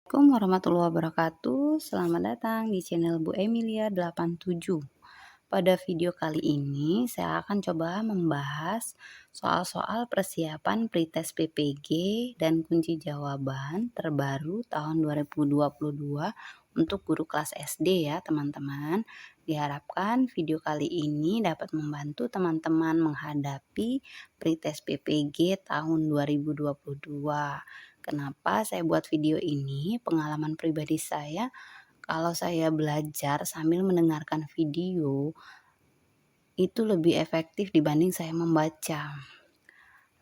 Assalamualaikum warahmatullahi wabarakatuh. Selamat datang di channel Bu Emilia 87. Pada video kali ini saya akan coba membahas soal-soal persiapan pretest PPG dan kunci jawaban terbaru tahun 2022 untuk guru kelas SD ya teman-teman. Diharapkan video kali ini dapat membantu teman-teman menghadapi pretest PPG tahun 2022. Kenapa saya buat video ini? Pengalaman pribadi saya, kalau saya belajar sambil mendengarkan video, itu lebih efektif dibanding saya membaca.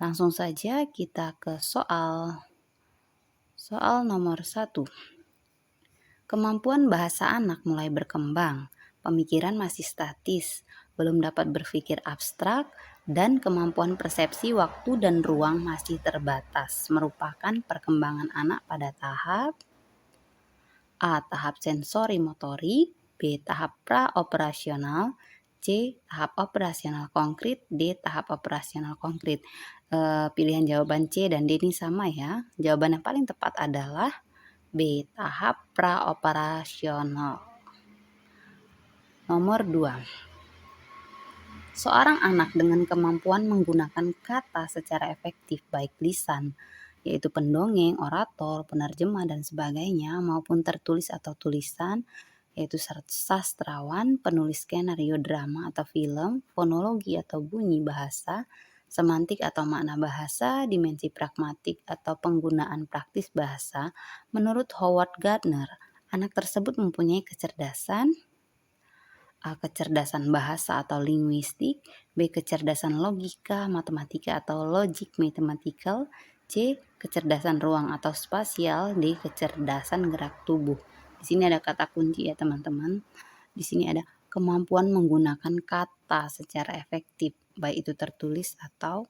Langsung saja kita ke soal. Soal nomor 1. Kemampuan bahasa anak mulai berkembang, pemikiran masih statis, belum dapat berpikir abstrak, dan kemampuan persepsi waktu dan ruang masih terbatas, merupakan perkembangan anak pada tahap A. Tahap sensori motorik, B. Tahap praoperasional, C. Tahap operasional konkret, D. Tahap operasional konkret. Pilihan jawaban C dan D ini sama ya. Jawaban yang paling tepat adalah B. Tahap praoperasional. Nomor 2. Seorang anak dengan kemampuan menggunakan kata secara efektif baik lisan, yaitu pendongeng, orator, penerjemah, dan sebagainya, maupun tertulis atau tulisan, yaitu sastrawan, penulis skenario drama atau film, fonologi atau bunyi bahasa, semantik atau makna bahasa, dimensi pragmatik atau penggunaan praktis bahasa. Menurut Howard Gardner, anak tersebut mempunyai kecerdasan A. Kecerdasan bahasa atau linguistik, B. Kecerdasan logika, matematika atau logic mathematical, C. Kecerdasan ruang atau spasial, D. Kecerdasan gerak tubuh. Di sini ada kata kunci ya teman-teman. Di sini ada kemampuan menggunakan kata secara efektif, baik itu tertulis atau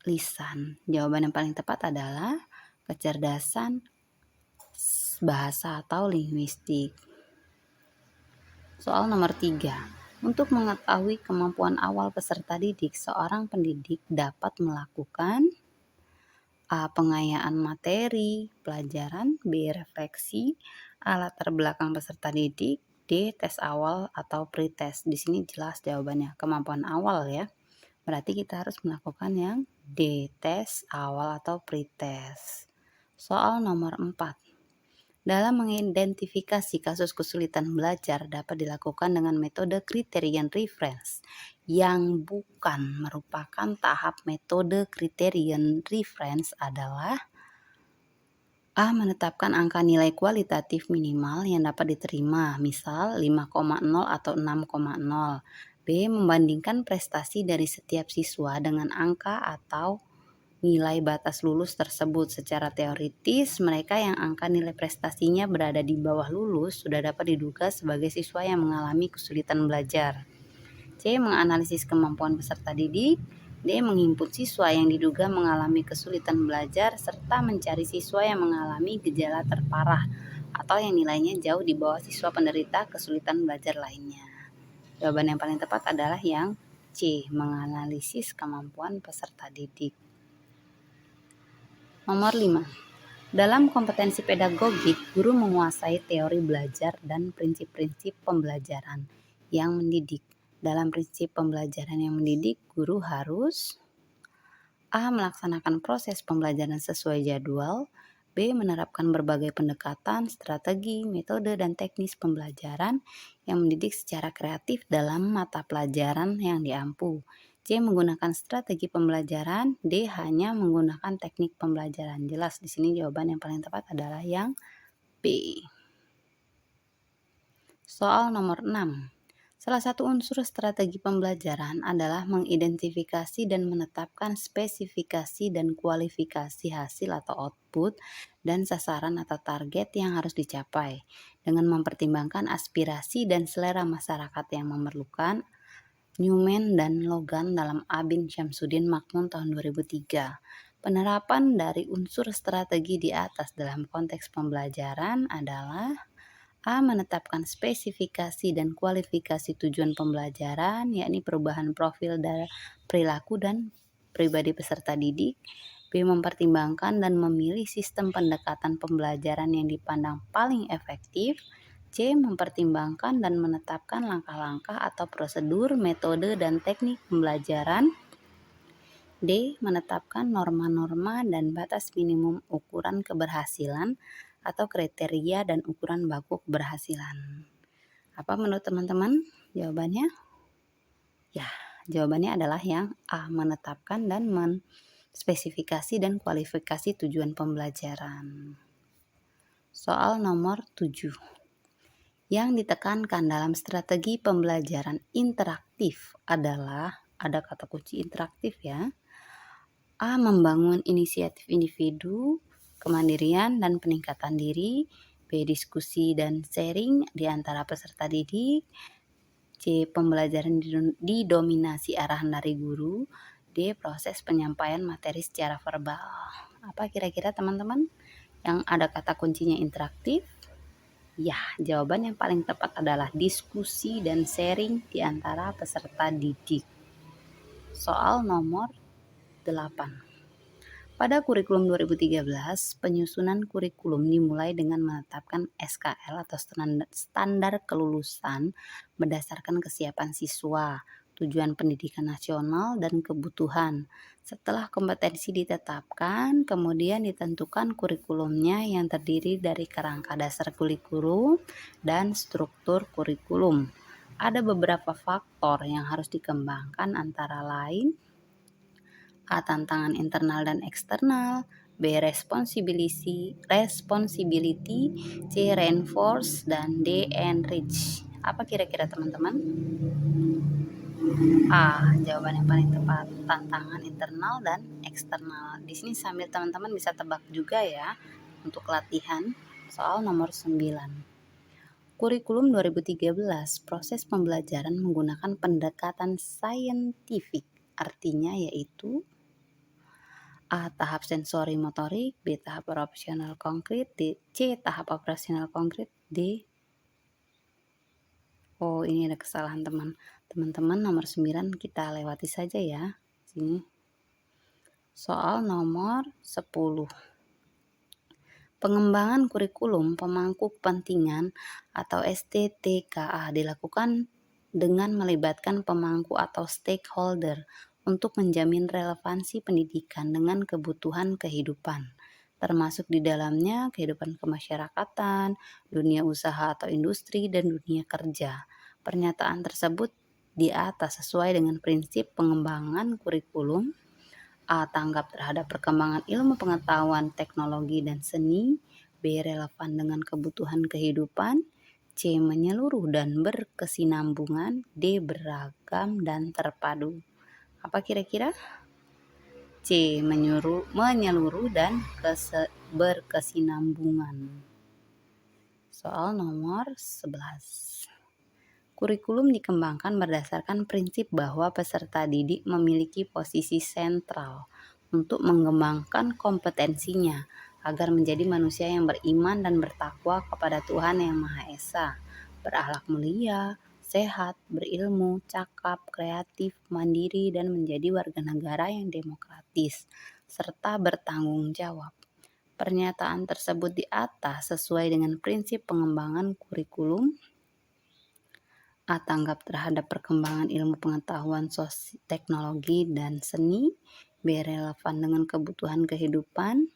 lisan. Jawaban yang paling tepat adalah kecerdasan bahasa atau linguistik. Soal nomor 3. Untuk mengetahui kemampuan awal peserta didik, seorang pendidik dapat melakukan A. Pengayaan materi pelajaran, B. Refleksi, A. Latar belakang peserta didik, D. Tes awal atau pretest. Di sini jelas jawabannya kemampuan awal ya. Berarti kita harus melakukan yang D. Tes awal atau pretest. Soal nomor 4. Dalam mengidentifikasi kasus kesulitan belajar dapat dilakukan dengan metode criterion reference yang bukan merupakan tahap metode criterion reference adalah A. Menetapkan angka nilai kualitatif minimal yang dapat diterima, misal 5,0 atau 6,0. B. Membandingkan prestasi dari setiap siswa dengan angka atau nilai batas lulus tersebut. Secara teoritis, mereka yang angka nilai prestasinya berada di bawah lulus sudah dapat diduga sebagai siswa yang mengalami kesulitan belajar. C. Menganalisis kemampuan peserta didik. D. Menghimpun siswa yang diduga mengalami kesulitan belajar serta mencari siswa yang mengalami gejala terparah atau yang nilainya jauh di bawah siswa penderita kesulitan belajar lainnya. Jawaban yang paling tepat adalah yang C. Menganalisis kemampuan peserta didik. Nomor 5. Dalam kompetensi pedagogik, guru menguasai teori belajar dan prinsip-prinsip pembelajaran yang mendidik. Dalam prinsip pembelajaran yang mendidik, guru harus A. Melaksanakan proses pembelajaran sesuai jadwal, B. Menerapkan berbagai pendekatan, strategi, metode, dan teknis pembelajaran yang mendidik secara kreatif dalam mata pelajaran yang diampu. C. Menggunakan strategi pembelajaran. D. Hanya menggunakan teknik pembelajaran. Jelas di sini jawaban yang paling tepat adalah yang B. Soal nomor 6. Salah satu unsur strategi pembelajaran adalah mengidentifikasi dan menetapkan spesifikasi dan kualifikasi hasil atau output dan sasaran atau target yang harus dicapai dengan mempertimbangkan aspirasi dan selera masyarakat yang memerlukan. Newman dan Logan dalam A. bin Syamsuddin Makmun tahun 2003. Penerapan dari unsur strategi di atas dalam konteks pembelajaran adalah A. Menetapkan spesifikasi dan kualifikasi tujuan pembelajaran, yakni perubahan profil dari perilaku dan pribadi peserta didik. B. Mempertimbangkan dan memilih sistem pendekatan pembelajaran yang dipandang paling efektif. C. Mempertimbangkan dan menetapkan langkah-langkah atau prosedur, metode, dan teknik pembelajaran. D. Menetapkan norma-norma dan batas minimum ukuran keberhasilan atau kriteria dan ukuran baku keberhasilan. Apa menurut teman-teman jawabannya? Ya, jawabannya adalah yang A. Menetapkan dan spesifikasi dan kualifikasi tujuan pembelajaran. Soal nomor 7. Yang ditekankan dalam strategi pembelajaran interaktif adalah, ada kata kunci interaktif ya. A. Membangun inisiatif individu, kemandirian dan peningkatan diri. B. Diskusi dan sharing di antara peserta didik. C. Pembelajaran didominasi arahan dari guru. D. Proses penyampaian materi secara verbal. Apa kira-kira teman-teman yang ada kata kuncinya interaktif? Ya, jawaban yang paling tepat adalah diskusi dan sharing di antara peserta didik. Soal nomor 8. Pada kurikulum 2013, penyusunan kurikulum dimulai dengan menetapkan SKL atau standar kelulusan berdasarkan kesiapan siswa, tujuan pendidikan nasional, dan kebutuhan. Setelah kompetensi ditetapkan, kemudian ditentukan kurikulumnya yang terdiri dari kerangka dasar kurikulum dan struktur kurikulum. Ada beberapa faktor yang harus dikembangkan antara lain A. Tantangan internal dan eksternal. B. Responsibility. C. Reinforce. Dan D. Enrich. Apa kira-kira teman-teman? A. Jawaban yang paling tepat. Tantangan internal dan eksternal. Di sini sambil teman-teman bisa tebak juga ya untuk latihan. Soal nomor 9. Kurikulum 2013, proses pembelajaran menggunakan pendekatan saintifik. Artinya yaitu A. Tahap sensori motorik. B. Tahap operasional konkret. C. Tahap operasional konkret. D. Oh, ini ada kesalahan teman-teman. Nomor 9 kita lewati saja ya. Sini. Soal nomor 10. Pengembangan kurikulum pemangku kepentingan atau STTKA dilakukan dengan melibatkan pemangku atau stakeholder untuk menjamin relevansi pendidikan dengan kebutuhan kehidupan, termasuk di dalamnya kehidupan kemasyarakatan, dunia usaha atau industri, dan dunia kerja. Pernyataan tersebut di atas sesuai dengan prinsip pengembangan kurikulum. A. Tanggap terhadap perkembangan ilmu pengetahuan, teknologi, dan seni. B. Relevan dengan kebutuhan kehidupan. C. Menyeluruh dan berkesinambungan. D. Beragam dan terpadu. Apa kira-kira? C. Menyeluruh dan berkesinambungan. Soal nomor 11. Kurikulum dikembangkan berdasarkan prinsip bahwa peserta didik memiliki posisi sentral untuk mengembangkan kompetensinya agar menjadi manusia yang beriman dan bertakwa kepada Tuhan Yang Maha Esa, berakhlak mulia, sehat, berilmu, cakap, kreatif, mandiri, dan menjadi warga negara yang demokratis, serta bertanggung jawab. Pernyataan tersebut di atas sesuai dengan prinsip pengembangan kurikulum. A. Tanggap terhadap perkembangan ilmu pengetahuan, teknologi, dan seni. B. Relevan dengan kebutuhan kehidupan.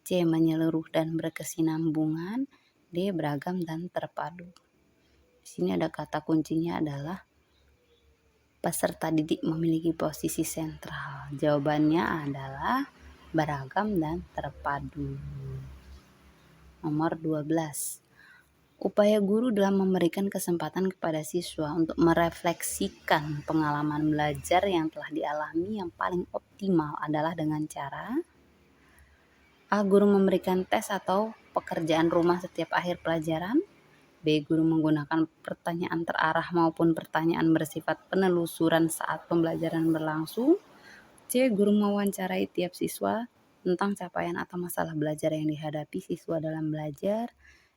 C. Menyeluruh dan berkesinambungan. D. Beragam dan terpadu. Di sini ada kata kuncinya adalah peserta didik memiliki posisi sentral. Jawabannya adalah beragam dan terpadu. Nomor 12. Upaya guru dalam memberikan kesempatan kepada siswa untuk merefleksikan pengalaman belajar yang telah dialami yang paling optimal adalah dengan cara A. Guru memberikan tes atau pekerjaan rumah setiap akhir pelajaran. B. Guru menggunakan pertanyaan terarah maupun pertanyaan bersifat penelusuran saat pembelajaran berlangsung. C. Guru mewawancarai tiap siswa tentang capaian atau masalah belajar yang dihadapi siswa dalam belajar.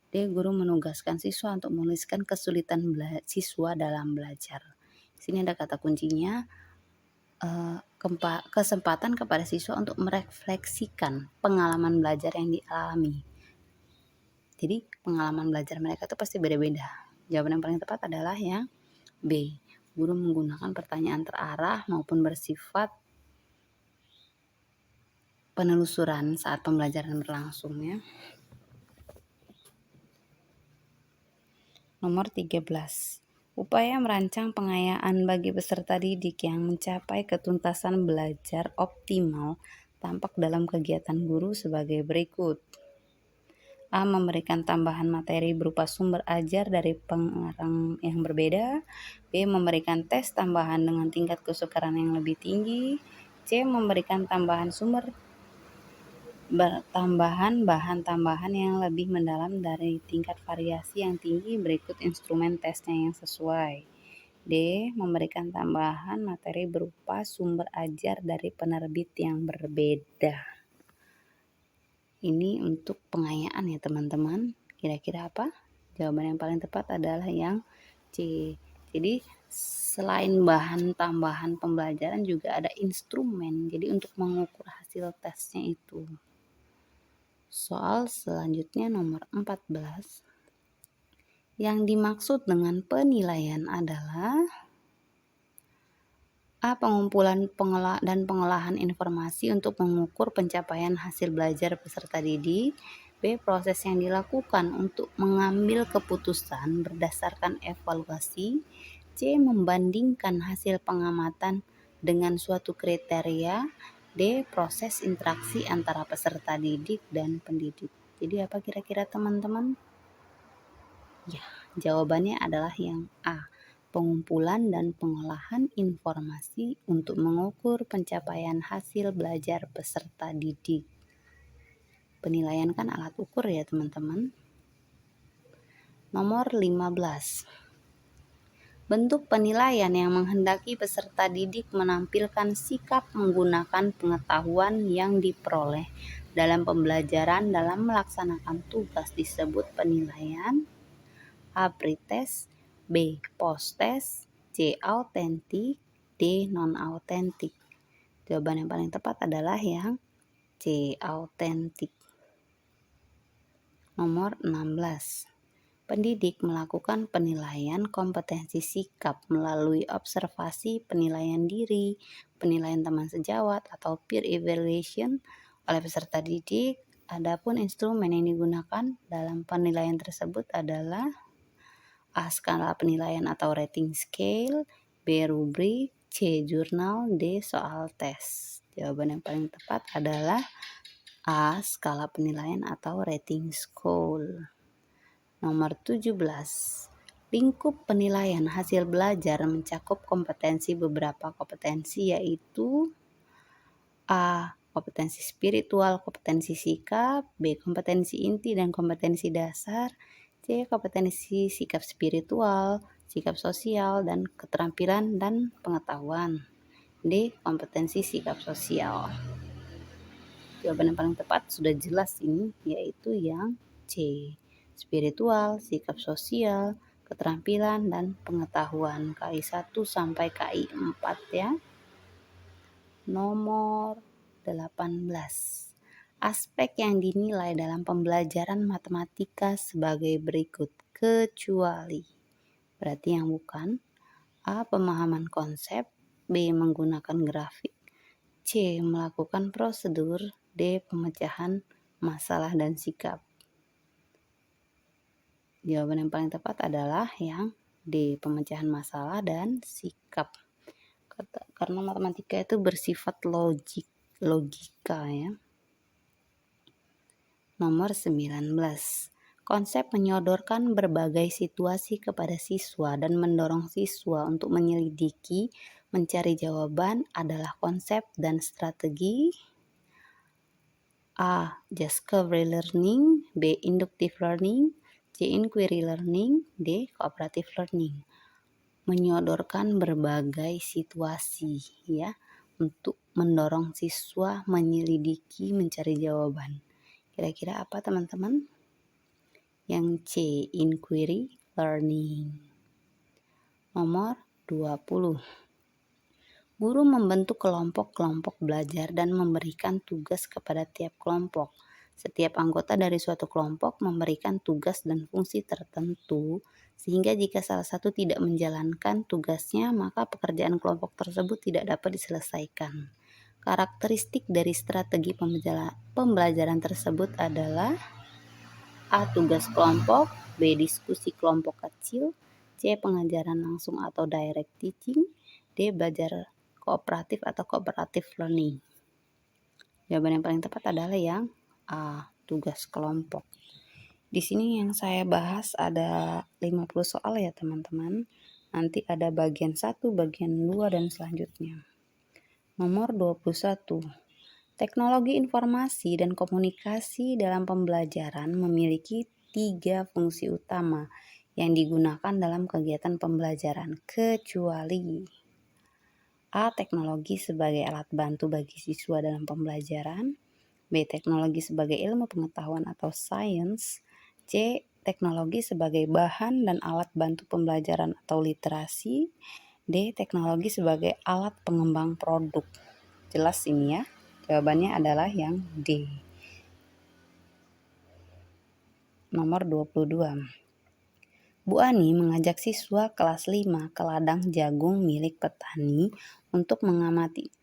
D. Guru menugaskan siswa untuk menuliskan kesulitan siswa dalam belajar. Di sini ada kata kuncinya kesempatan kepada siswa untuk merefleksikan pengalaman belajar yang dialami. Jadi pengalaman belajar mereka itu pasti beda-beda. Jawaban yang paling tepat adalah yang B. Guru menggunakan pertanyaan terarah maupun bersifat penelusuran saat pembelajaran berlangsung ya. Nomor 13. Upaya merancang pengayaan bagi peserta didik yang mencapai ketuntasan belajar optimal tampak dalam kegiatan guru sebagai berikut. A. Memberikan tambahan materi berupa sumber ajar dari pengarang yang berbeda. B. Memberikan tes tambahan dengan tingkat kesukaran yang lebih tinggi. C. Memberikan tambahan bahan tambahan yang lebih mendalam dari tingkat variasi yang tinggi berikut instrumen tesnya yang sesuai. D. Memberikan tambahan materi berupa sumber ajar dari penerbit yang berbeda. Ini untuk pengayaan ya teman-teman. Kira-kira apa? Jawaban yang paling tepat adalah yang C. Jadi selain bahan tambahan pembelajaran juga ada instrumen. Jadi untuk mengukur hasil tesnya itu. Soal selanjutnya nomor 14. Yang dimaksud dengan penilaian adalah A. Pengumpulan dan pengolahan informasi untuk mengukur pencapaian hasil belajar peserta didik. B. Proses yang dilakukan untuk mengambil keputusan berdasarkan evaluasi. C. Membandingkan hasil pengamatan dengan suatu kriteria. D. Proses interaksi antara peserta didik dan pendidik. Jadi apa kira-kira teman-teman? Ya, jawabannya adalah yang A. Pengumpulan dan pengolahan informasi untuk mengukur pencapaian hasil belajar peserta didik. Penilaian kan alat ukur ya teman-teman. Nomor 15. Bentuk penilaian yang menghendaki peserta didik menampilkan sikap menggunakan pengetahuan yang diperoleh dalam pembelajaran dalam melaksanakan tugas disebut penilaian. A. Pretest. B. Post-test. C. Autentik. D. Non-autentik. Jawaban yang paling tepat adalah yang C. Autentik. Nomor 16. Pendidik melakukan penilaian kompetensi sikap melalui observasi penilaian diri, penilaian teman sejawat atau peer evaluation oleh peserta didik. Adapun instrumen yang digunakan dalam penilaian tersebut adalah A. Skala penilaian atau rating scale, B. Rubrik, C. Jurnal, D. Soal tes. Jawaban yang paling tepat adalah A. Skala penilaian atau rating scale. Nomor 17. Lingkup penilaian hasil belajar mencakup beberapa kompetensi yaitu A. Kompetensi spiritual, kompetensi sikap. B. Kompetensi inti dan kompetensi dasar. C. Kompetensi sikap spiritual, sikap sosial, dan keterampilan dan pengetahuan. D. Kompetensi sikap sosial. Jawaban yang paling tepat sudah jelas ini, yaitu yang C. Spiritual, sikap sosial, keterampilan, dan pengetahuan. KI 1 sampai KI 4 ya. Nomor 18. Aspek yang dinilai dalam pembelajaran matematika sebagai berikut, kecuali. Berarti yang bukan. A. Pemahaman konsep. B. Menggunakan grafik. C. Melakukan prosedur. D. Pemecahan masalah dan sikap. Jawaban yang paling tepat adalah yang D. Pemecahan masalah dan sikap. Karena matematika itu bersifat logika ya. Nomor 19. Konsep menyodorkan berbagai situasi kepada siswa dan mendorong siswa untuk menyelidiki, mencari jawaban adalah konsep dan strategi. A. Discovery learning. B. Inductive learning. C. Inquiry learning. D. Cooperative learning. Menyodorkan berbagai situasi ya untuk mendorong siswa menyelidiki, mencari jawaban. Kira-kira apa teman-teman? Yang C. Inquiry learning. Nomor 20. Guru membentuk kelompok-kelompok belajar dan memberikan tugas kepada tiap kelompok. Setiap anggota dari suatu kelompok memberikan tugas dan fungsi tertentu, sehingga jika salah satu tidak menjalankan tugasnya, maka pekerjaan kelompok tersebut tidak dapat diselesaikan. Karakteristik dari strategi pembelajaran tersebut adalah A. Tugas kelompok, B. Diskusi kelompok kecil, C. Pengajaran langsung atau direct teaching, D. Belajar kooperatif atau cooperative learning. Jawaban yang paling tepat adalah yang A. Tugas kelompok. Di sini yang saya bahas ada 50 soal ya teman-teman. Nanti ada bagian 1, bagian 2, dan selanjutnya. Nomor 21. Teknologi informasi dan komunikasi dalam pembelajaran memiliki 3 fungsi utama yang digunakan dalam kegiatan pembelajaran, kecuali A. Teknologi sebagai alat bantu bagi siswa dalam pembelajaran, B. Teknologi sebagai ilmu pengetahuan atau sains, C. Teknologi sebagai bahan dan alat bantu pembelajaran atau literasi, D. Teknologi sebagai alat pengembang produk. Jelas ini ya, jawabannya adalah yang D. Nomor 22. Bu Ani mengajak siswa kelas 5 ke ladang jagung milik petani untuk mengamati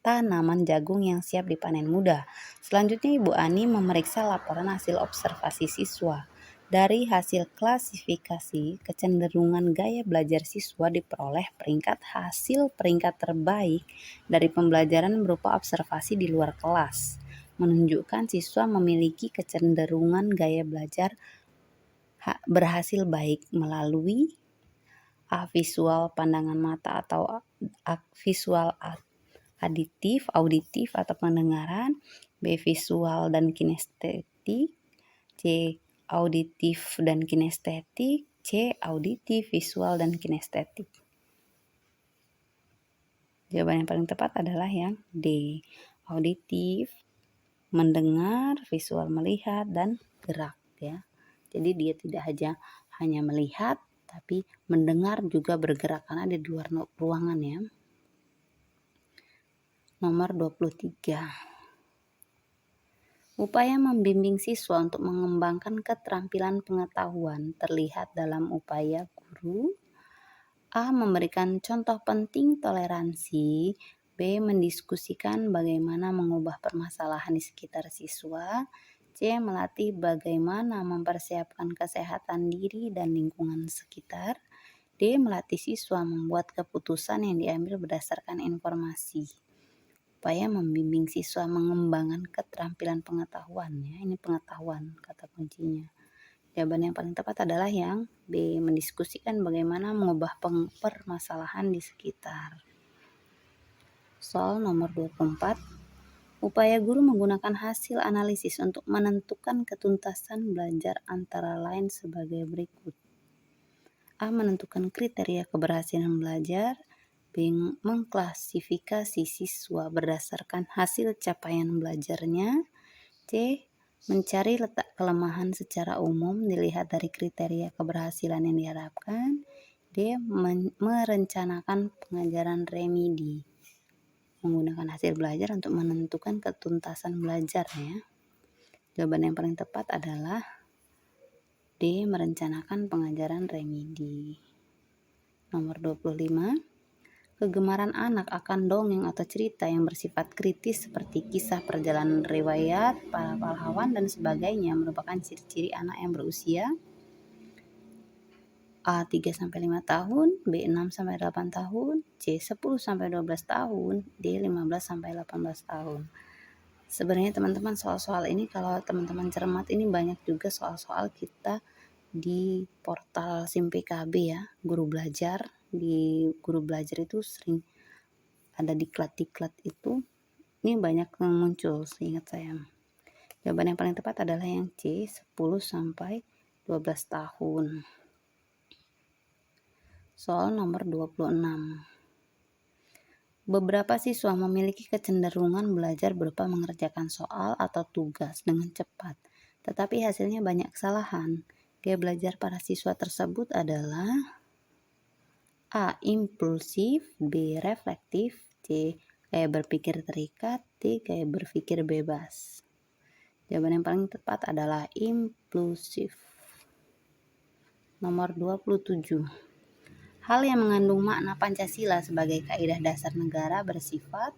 tanaman jagung yang siap dipanen muda. Selanjutnya Ibu Ani memeriksa laporan hasil observasi siswa. Dari hasil klasifikasi, kecenderungan gaya belajar siswa diperoleh hasil peringkat terbaik dari pembelajaran berupa observasi di luar kelas, menunjukkan siswa memiliki kecenderungan gaya belajar berhasil baik melalui A. Visual pandangan mata atau visual auditif atau pendengaran, B. Visual dan kinestetik, C. Auditif dan kinestetik, C. Auditif, visual, dan kinestetik. Jawaban yang paling tepat adalah yang D. Auditif, mendengar, visual melihat, dan gerak ya. Jadi dia tidak hanya melihat, tapi mendengar juga bergerak karena di luar ruangan ya. Nomor 23. Upaya membimbing siswa untuk mengembangkan keterampilan pengetahuan terlihat dalam upaya guru A. Memberikan contoh penting toleransi, B. Mendiskusikan bagaimana mengubah permasalahan di sekitar siswa, C. Melatih bagaimana mempersiapkan kesehatan diri dan lingkungan sekitar, D. Melatih siswa membuat keputusan yang diambil berdasarkan informasi. Upaya membimbing siswa mengembangkan keterampilan pengetahuan ya, ini pengetahuan kata kuncinya. Jawaban yang paling tepat adalah yang B. Mendiskusikan bagaimana mengubah permasalahan di sekitar. Soal nomor 24. Upaya guru menggunakan hasil analisis untuk menentukan ketuntasan belajar antara lain sebagai berikut. A. Menentukan kriteria keberhasilan belajar, B. Mengklasifikasi siswa berdasarkan hasil capaian belajarnya, C. Mencari letak kelemahan secara umum dilihat dari kriteria keberhasilan yang diharapkan, D. Merencanakan pengajaran remedi menggunakan hasil belajar untuk menentukan ketuntasan belajar ya. Jawaban yang paling tepat adalah D. Merencanakan pengajaran remedi. Nomor 25. Kegemaran anak akan dongeng atau cerita yang bersifat kritis seperti kisah perjalanan riwayat, para pahlawan, dan sebagainya merupakan ciri-ciri anak yang berusia A. 3-5 tahun, B. 6-8 tahun, C. 10-12 tahun, D. 15-18 tahun. Sebenarnya teman-teman soal-soal ini kalau teman-teman cermat ini banyak juga soal-soal kita di portal SIM PKB ya, guru belajar. Di guru belajar itu sering ada diklat-diklat itu. Ini banyak yang muncul seingat saya. Jawaban yang paling tepat adalah yang C. 10-12 tahun. Soal nomor 26. Beberapa siswa memiliki kecenderungan belajar berupa mengerjakan soal atau tugas dengan cepat, tetapi hasilnya banyak kesalahan. Gaya belajar para siswa tersebut adalah A. Impulsif, B. Reflektif, C. Gaya berpikir terikat. D. Gaya berpikir bebas. Jawaban yang paling tepat adalah impulsif. Nomor 27. Hal yang mengandung makna Pancasila sebagai kaidah dasar negara bersifat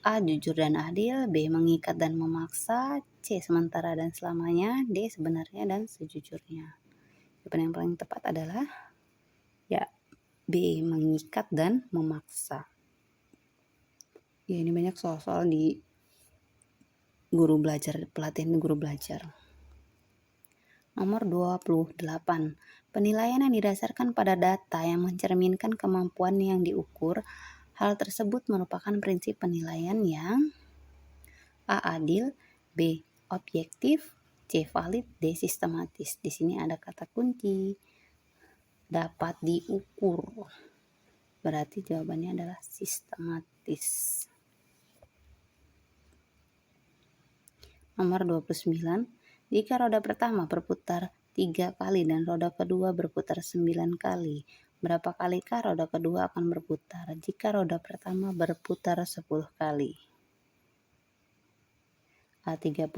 A. Jujur dan adil. B. Mengikat dan memaksa. C. Sementara dan selamanya. D. Sebenarnya dan sejujurnya. Jawaban yang paling tepat adalah ya B. Mengikat dan memaksa. Ya, ini banyak soal-soal di guru belajar, pelatihan guru belajar. Nomor 28. Penilaian yang didasarkan pada data yang mencerminkan kemampuan yang diukur. Hal tersebut merupakan prinsip penilaian yang A. Adil. B. Objektif. C. Valid. D. Sistematis. Di sini ada kata kunci dapat diukur. Berarti jawabannya adalah sistematis. Nomor 29. Jika roda pertama berputar 3 kali dan roda kedua berputar 9 kali, berapa kalikah roda kedua akan berputar jika roda pertama berputar 10 kali? A. 30,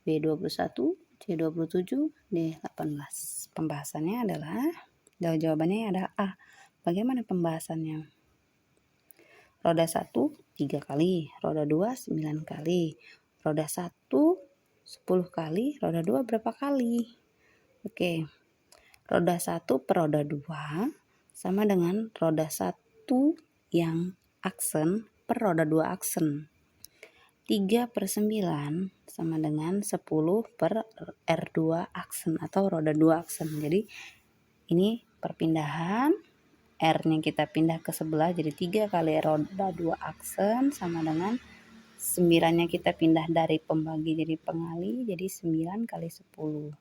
B. 21, C. 27, D. 18. Pembahasannya adalah, jawabannya adalah A. Bagaimana pembahasannya? Roda 1 3 kali, roda 2 9 kali, roda 1 10 kali, roda 2 berapa kali? Oke. Roda 1 per roda 2 sama dengan roda 1 yang aksen per roda 2 aksen. 3 per 9 sama dengan 10 per R2 aksen atau roda 2 aksen. Jadi ini perpindahan, R-nya kita pindah ke sebelah, jadi 3 kali roda 2 aksen sama dengan 9-nya kita pindah dari pembagi jadi pengali, jadi 9 kali 10.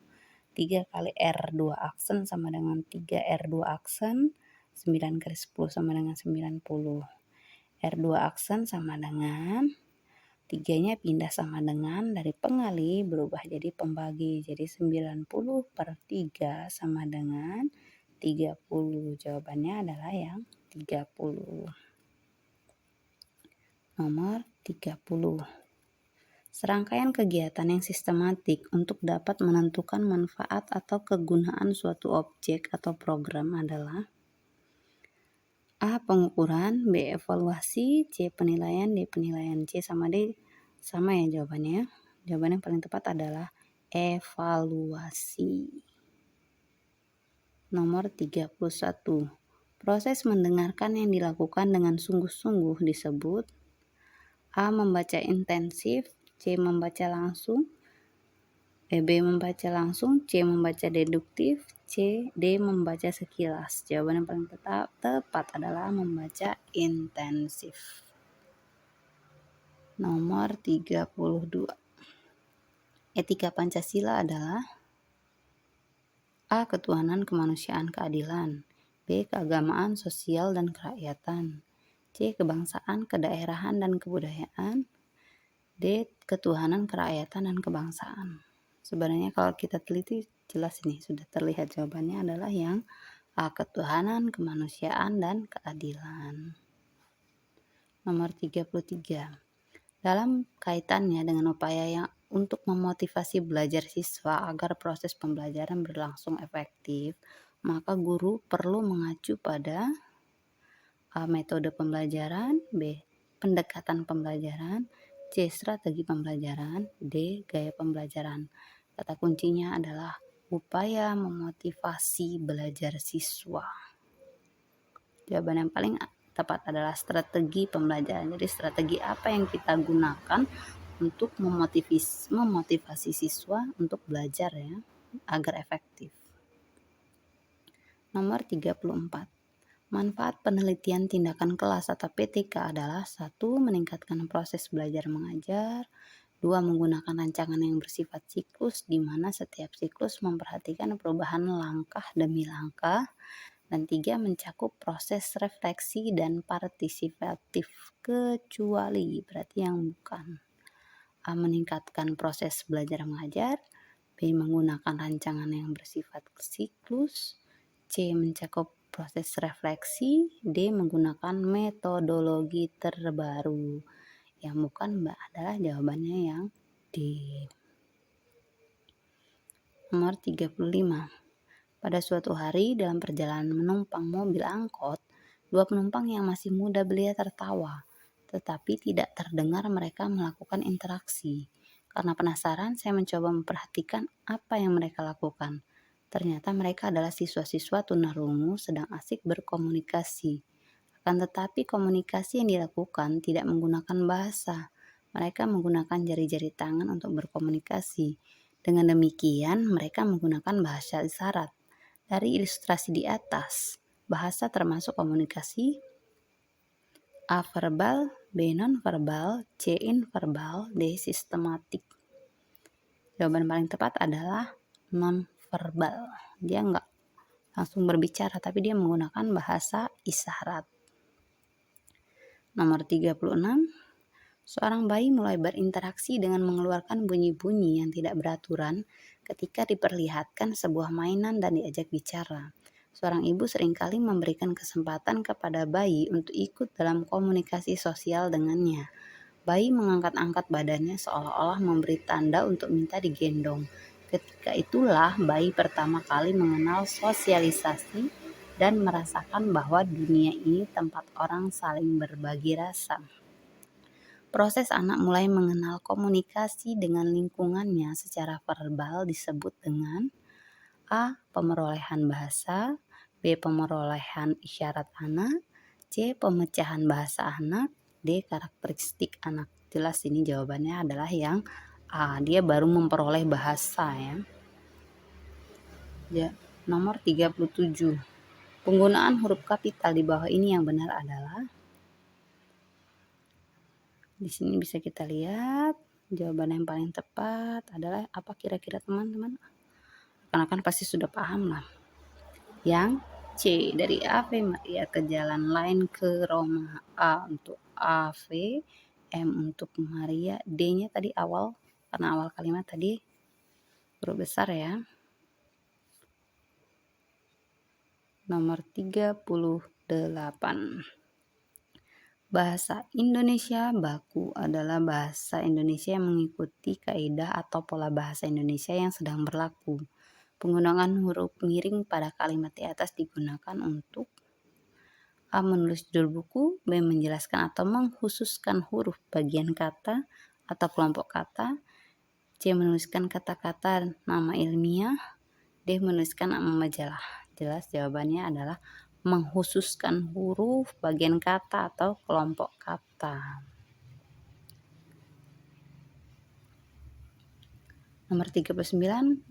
3 kali R2 aksen sama dengan 3 R2 aksen, 9 kali 10 sama dengan 90. R2 aksen sama dengan 3-nya pindah sama dengan dari pengali berubah jadi pembagi, jadi 90 per 3 sama dengan 30. Jawabannya adalah yang 30. Nomor 30. Serangkaian kegiatan yang sistematik untuk dapat menentukan manfaat atau kegunaan suatu objek atau program adalah A. Pengukuran, B. Evaluasi, C. Penilaian, D. Penilaian. C sama D sama ya jawabannya. Jawaban yang paling tepat adalah evaluasi. Nomor 31. Proses mendengarkan yang dilakukan dengan sungguh-sungguh disebut A. Membaca intensif, C. Membaca langsung, B. Membaca langsung, C. Membaca deduktif, C. D. Membaca sekilas. Jawaban yang paling tepat adalah membaca intensif. Nomor 32. Etika Pancasila adalah A. Ketuhanan, kemanusiaan, keadilan, B. Keagamaan, sosial, dan kerakyatan, C. Kebangsaan, kedaerahan, dan kebudayaan, D. Ketuhanan, kerakyatan, dan kebangsaan. Sebenarnya kalau kita teliti jelas ini sudah terlihat jawabannya adalah yang A. Ketuhanan, kemanusiaan, dan keadilan. Nomor 33. Dalam kaitannya dengan upaya yang untuk memotivasi belajar siswa agar proses pembelajaran berlangsung efektif, maka guru perlu mengacu pada A. Metode pembelajaran, B. Pendekatan pembelajaran, C. Strategi pembelajaran, D. Gaya pembelajaran. Kata kuncinya adalah upaya memotivasi belajar siswa. Jawaban yang paling tepat adalah strategi pembelajaran. Jadi strategi apa yang kita gunakan untuk memotivasi siswa untuk belajar ya, agar efektif. Nomor 34. Manfaat penelitian tindakan kelas atau PTK adalah 1. Meningkatkan proses belajar mengajar, 2. Menggunakan rancangan yang bersifat siklus di mana setiap siklus memperhatikan perubahan langkah demi langkah, dan 3. Mencakup proses refleksi dan partisipatif kecuali berarti yang bukan. A. Meningkatkan proses belajar mengajar, B. Menggunakan rancangan yang bersifat siklus, C. Mencakup proses refleksi, D. menggunakan metodologi terbaru. Yang bukan adalah jawabannya yang D. Nomor 35. Pada suatu hari dalam perjalanan menumpang mobil angkot, dua penumpang yang masih muda belia tertawa, tetapi tidak terdengar mereka melakukan interaksi. Karena penasaran, saya mencoba memperhatikan apa yang mereka lakukan. Ternyata mereka adalah siswa-siswa tunarungu sedang asik berkomunikasi. Akan tetapi komunikasi yang dilakukan tidak menggunakan bahasa. Mereka menggunakan jari-jari tangan untuk berkomunikasi. Dengan demikian, mereka menggunakan bahasa isyarat. Dari ilustrasi di atas, bahasa termasuk komunikasi: A. Verbal, B. Non-verbal, C. Inverbal, D. Sistematik. Jawaban paling tepat adalah non-verbal. Dia nggak langsung berbicara, tapi dia menggunakan bahasa isyarat. Nomor 36. Seorang bayi mulai berinteraksi dengan mengeluarkan bunyi-bunyi yang tidak beraturan ketika diperlihatkan sebuah mainan dan diajak bicara. Seorang ibu seringkali memberikan kesempatan kepada bayi untuk ikut dalam komunikasi sosial dengannya. Bayi mengangkat-angkat badannya seolah-olah memberi tanda untuk minta digendong. Ketika itulah bayi pertama kali mengenal sosialisasi dan merasakan bahwa dunia ini tempat orang saling berbagi rasa. Proses anak mulai mengenal komunikasi dengan lingkungannya secara verbal disebut dengan A. Pemerolehan bahasa, B. Pemerolehan isyarat anak, C. Pemecahan bahasa anak, D. Karakteristik anak. Jelas ini jawabannya adalah yang A. Dia baru memperoleh bahasa ya. Nomor 37. Penggunaan huruf kapital di bawah ini yang benar adalah, di sini bisa kita lihat jawaban yang paling tepat adalah apa kira-kira teman-teman? Rekan-rekan pasti sudah paham lah. Yang C, dari Ave Maria ke jalan lain ke Roma. A untuk Ave, M untuk Maria, D-nya tadi awal, karena awal kalimat tadi huruf besar ya. Nomor 38. Bahasa Indonesia baku adalah bahasa Indonesia yang mengikuti kaidah atau pola bahasa Indonesia yang sedang berlaku. Penggunaan huruf miring pada kalimat di atas digunakan untuk A. Menulis judul buku, B. Menjelaskan atau mengkhususkan huruf bagian kata atau kelompok kata, C. Menuliskan kata-kata nama ilmiah, D. Menuliskan nama majalah. Jelas jawabannya adalah mengkhususkan huruf bagian kata atau kelompok kata. Nomor 39.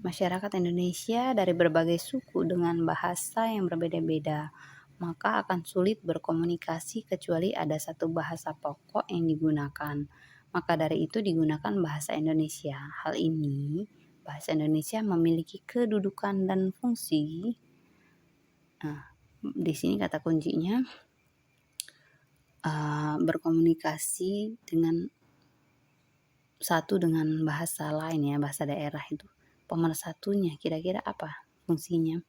Masyarakat Indonesia dari berbagai suku dengan bahasa yang berbeda-beda, maka akan sulit berkomunikasi kecuali ada satu bahasa pokok yang digunakan. Maka dari itu digunakan bahasa Indonesia. Hal ini, bahasa Indonesia memiliki kedudukan dan fungsi. Di sini kata kuncinya berkomunikasi dengan satu dengan bahasa lain ya, bahasa daerah itu. Pemersatunya kira-kira apa fungsinya?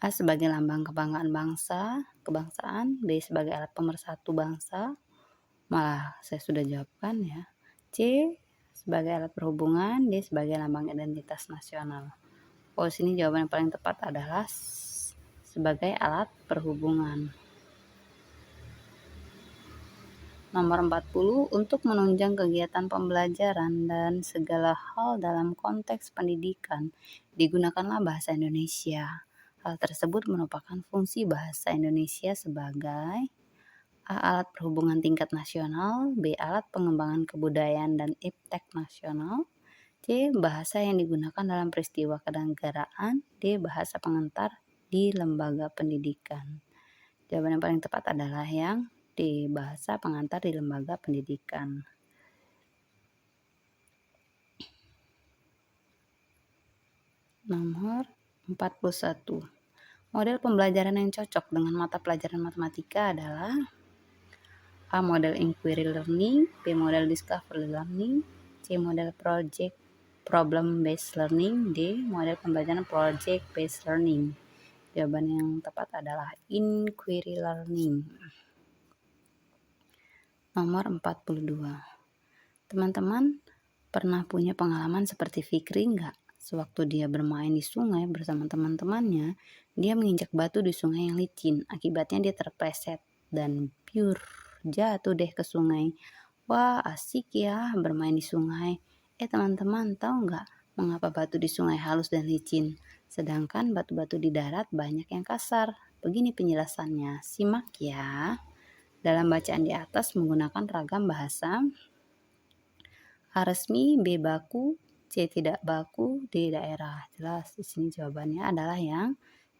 A. Sebagai lambang kebanggaan bangsa, kebangsaan. B. Sebagai alat pemersatu bangsa. Malah saya sudah jawabkan ya. C. Sebagai alat perhubungan. D. Sebagai lambang identitas nasional. Oh, sini jawaban yang paling tepat adalah sebagai alat perhubungan. Nomor 40. Untuk menunjang kegiatan pembelajaran dan segala hal dalam konteks pendidikan, digunakanlah bahasa Indonesia. Hal tersebut merupakan fungsi bahasa Indonesia sebagai A. Alat perhubungan tingkat nasional, B. Alat pengembangan kebudayaan dan iptek nasional, C. Bahasa yang digunakan dalam peristiwa kenegaraan, D. Bahasa pengantar di lembaga pendidikan. Jawaban yang paling tepat adalah yang D. Bahasa pengantar di lembaga pendidikan. Nomor 41. Model pembelajaran yang cocok dengan mata pelajaran matematika adalah A. Model inquiry learning, B. Model discovery learning, C. Model problem based learning, D. Model pembelajaran project based learning. Jawaban yang tepat adalah inquiry learning. Nomor 42. Teman-teman pernah punya pengalaman seperti Fikri nggak? Sewaktu dia bermain di sungai bersama teman-temannya, dia menginjak batu di sungai yang licin. Akibatnya dia terpleset dan jatuh deh ke sungai. Wah, asik ya bermain di sungai. Teman-teman tahu nggak mengapa batu di sungai halus dan licin, sedangkan batu-batu di darat banyak yang kasar? Begini penjelasannya, simak ya. Dalam bacaan di atas menggunakan ragam bahasa. A resmi, B baku, C tidak baku, D daerah. Jelas di sini jawabannya adalah yang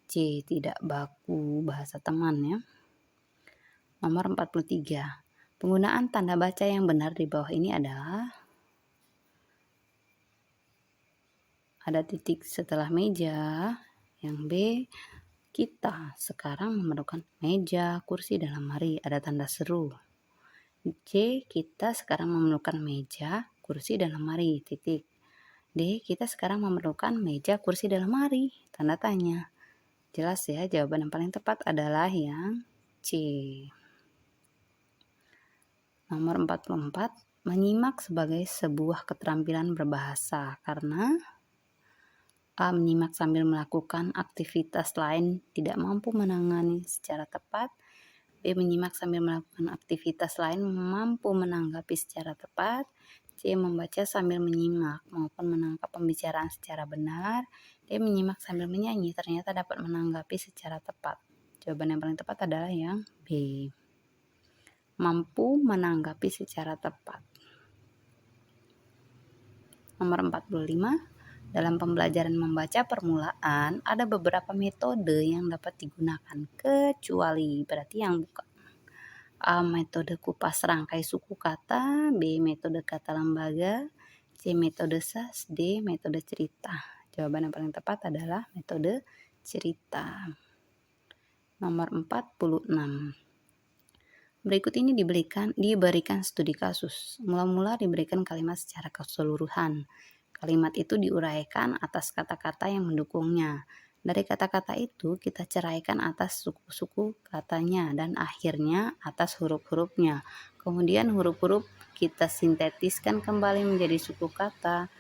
C tidak baku, bahasa teman ya. Nomor 43. Penggunaan tanda baca yang benar di bawah ini adalah ada titik setelah meja. Yang B, kita sekarang memerlukan meja, kursi, dan lemari. Ada tanda seru. C, kita sekarang memerlukan meja, kursi, dan lemari. Titik. D, kita sekarang memerlukan meja, kursi, dan lemari. Tanda tanya. Jelas ya, jawaban yang paling tepat adalah yang C. Nomor 44. Menyimak sebagai sebuah keterampilan berbahasa. Karena A, menyimak sambil melakukan aktivitas lain tidak mampu menangani secara tepat. B, menyimak sambil melakukan aktivitas lain mampu menanggapi secara tepat. C, membaca sambil menyimak maupun menangkap pembicaraan secara benar. D, menyimak sambil menyanyi ternyata dapat menanggapi secara tepat. Jawaban yang paling tepat adalah yang B, mampu menanggapi secara tepat. Nomor 45. Dalam pembelajaran membaca permulaan, ada beberapa metode yang dapat digunakan, kecuali berarti yang bukan. A, metode kupas rangkai suku kata, B, metode kata lembaga, C, metode SAS, D, metode cerita. Jawaban yang paling tepat adalah metode cerita. Nomor 46. Berikut ini diberikan studi kasus. Mula-mula diberikan kalimat secara keseluruhan. Kalimat itu diuraikan atas kata-kata yang mendukungnya. Dari kata-kata itu kita ceraikan atas suku-suku katanya dan akhirnya atas huruf-hurufnya. Kemudian huruf-huruf kita sintetiskan kembali menjadi suku kata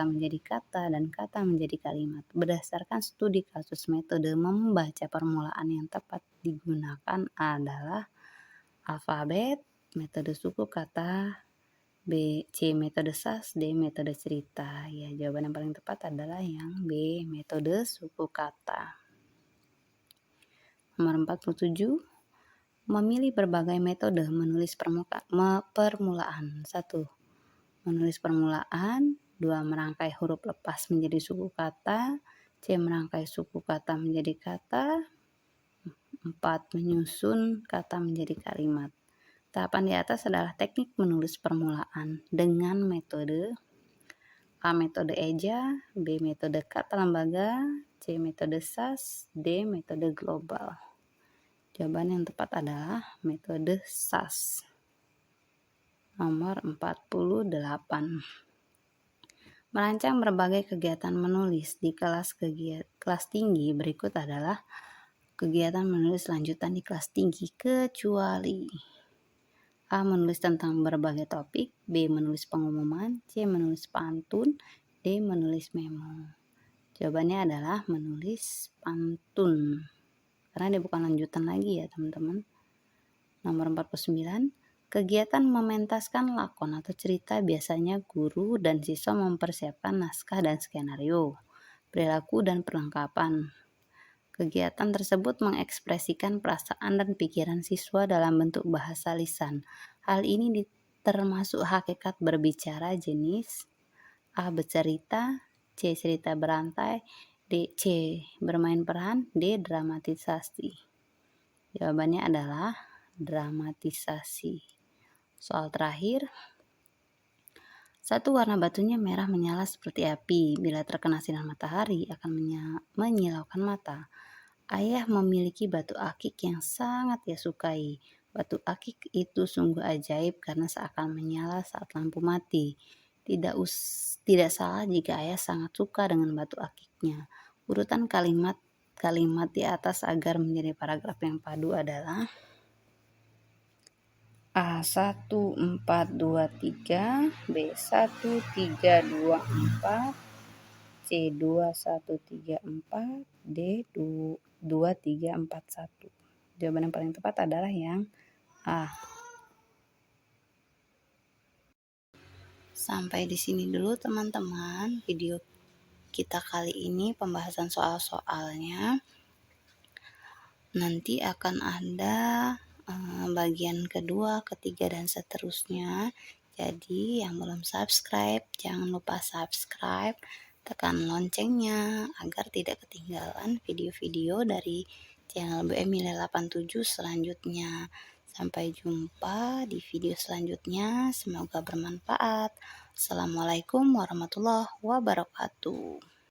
menjadi kata, dan kata menjadi kalimat. Berdasarkan studi kasus, metode membaca permulaan yang tepat digunakan adalah alfabet, metode suku kata, B, C, metode SAS, D, metode cerita. Ya, jawaban yang paling tepat adalah yang B, metode suku kata. Nomor 47. Memilih berbagai metode menulis permulaan. 1. Menulis permulaan. 2. Merangkai huruf lepas menjadi suku kata. C, merangkai suku kata menjadi kata. 4. Menyusun kata menjadi kalimat. Tahapan di atas adalah teknik menulis permulaan dengan metode A, metode eja, B, metode kata lembaga, C, metode SAS, D, metode global. Jawaban yang tepat adalah metode SAS. Nomor 48. Merancang berbagai kegiatan menulis di kelas tinggi berikut adalah kegiatan menulis lanjutan di kelas tinggi, kecuali A, menulis tentang berbagai topik, B, menulis pengumuman, C, menulis pantun, D, menulis memo. Jawabannya adalah menulis pantun, karena dia bukan lanjutan lagi ya teman-teman. Nomor 49. Kegiatan mementaskan lakon atau cerita biasanya guru dan siswa mempersiapkan naskah dan skenario, perilaku dan perlengkapan. Kegiatan tersebut mengekspresikan perasaan dan pikiran siswa dalam bentuk bahasa lisan. Hal ini termasuk hakikat berbicara jenis A, bercerita, C, cerita berantai, D, C, bermain peran, D, dramatisasi. Jawabannya adalah dramatisasi. Soal terakhir. 1. Warna batunya merah menyala seperti api. Bila terkena sinar matahari akan menyilaukan mata. Ayah memiliki batu akik yang sangat ia sukai. Batu akik itu sungguh ajaib karena seakan menyala saat lampu mati. Tidak salah jika ayah sangat suka dengan batu akiknya. Urutan kalimat kalimat di atas agar menjadi paragraf yang padu adalah A1423, B1324, C2134, D2341. Jawaban yang paling tepat adalah yang A. Sampai di sini dulu teman-teman video kita kali ini, pembahasan soal-soalnya. Nanti akan ada bagian kedua, ketiga, dan seterusnya. Jadi yang belum subscribe, jangan lupa subscribe, tekan loncengnya agar tidak ketinggalan video-video dari channel BM Nilai 87 selanjutnya. Sampai jumpa di video selanjutnya, semoga bermanfaat. Assalamualaikum warahmatullahi wabarakatuh.